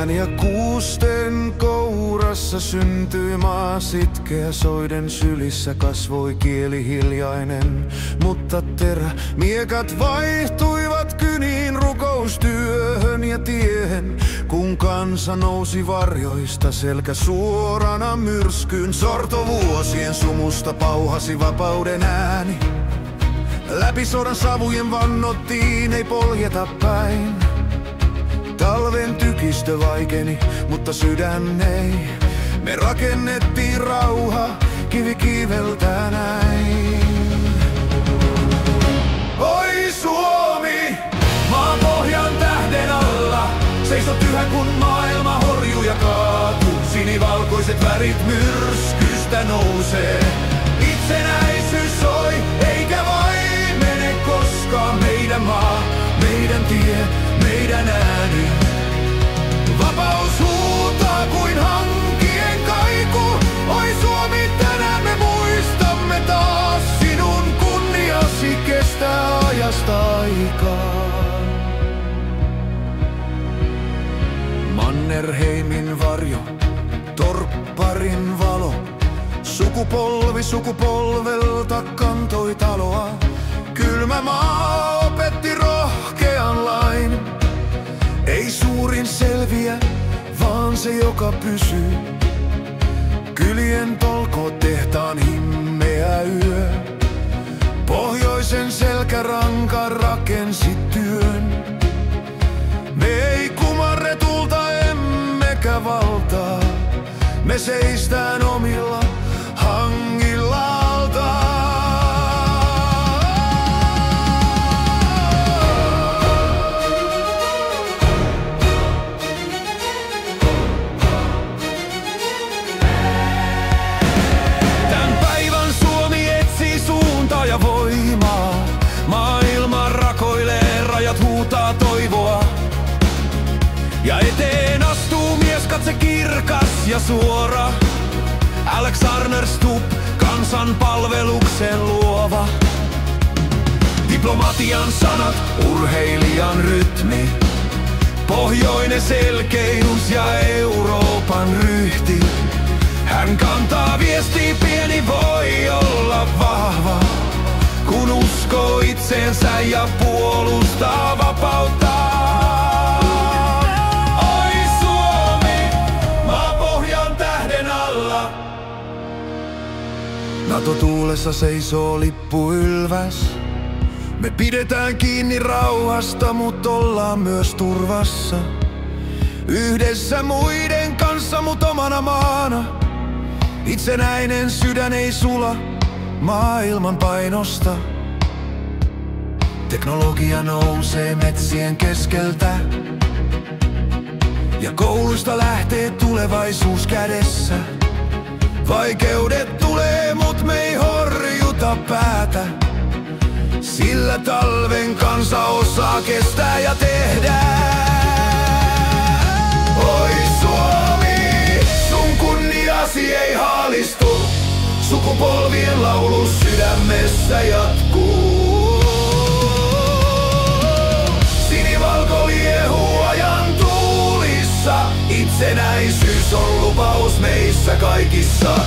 Metsän ja kuusten kourassa syntyi maa sitkeä, soiden sylissä kasvoi kieli hiljainen. Mutta terämiekat vaihtuivat kyniin, rukoustyöhön ja tiehen. Kun kansa nousi varjoista selkä suorana myrskyyn, sortovuosien sumusta pauhasi vapauden ääni. Läpi sodan savujen vannottiin, ei poljeta päin. Talven tykistö vaikeni, mutta sydän ei. Me rakennettiin rauha kivi kiveltä näin. Oi Suomi, maan pohjan tähden alla, seisot yhä kun maailma horjuu ja kaatuu. Sinivalkoiset värit myrskystä nousee. Itsenäisyys soi, eikä vain mene koskaan. Meidän maa, meidän tie, meidän ääni. Vapaus huutaa kuin hankien kaiku. Oi Suomi, tänään me muistamme taas. Sinun kunniasi kestää ajasta aikaa. Mannerheimin varjo, torpparin valo. Sukupolvi sukupolvelta kantoi taloa. Kylmä maa opetti rohkean lain. Ei suurin selviä, vaan se joka pysyy. Kylien tolko tehtaan himmeä yö. Pohjoisen selkäranka rakensi työn. Me ei kumarretulta emmekä valtaa. Me seistään omilla hangillalta. Tän päivän Suomi etsii suuntaa ja voimaa. Maailma rakoilee, rajat huutaa toivoa. Ja eteen astuu mies, katse kirkas ja suora. Alexander Stubb, kansan palveluksen luova. Diplomatian sanat, urheilijan rytmi. Pohjoinen selkeydys ja Euroopan ryhti. Hän kantaa viestiä, pieni voi olla vahva. Kun uskoo itseensä ja puolustaa vapautta. NATO-tuulessa seisoo lippuylväs. Me pidetään kiinni rauhasta, mut ollaan myös turvassa. Yhdessä muiden kanssa, mut omana maana. Itsenäinen sydän ei sula maailman painosta. Teknologia nousee metsien keskeltä. Ja kouluista lähtee tulevaisuus kädessä. Vaikeudet tulee, mut me ei horjuta päätä. Sillä talven kansa osaa kestää ja tehdä. Oi Suomi, sun kunniasi ei haalistu. Sukupolvien laulu sydämessä jatkuu. Sinivalko liehuu ajan tuulissa. Itsenäisyys on lupaus meissä kaikissa.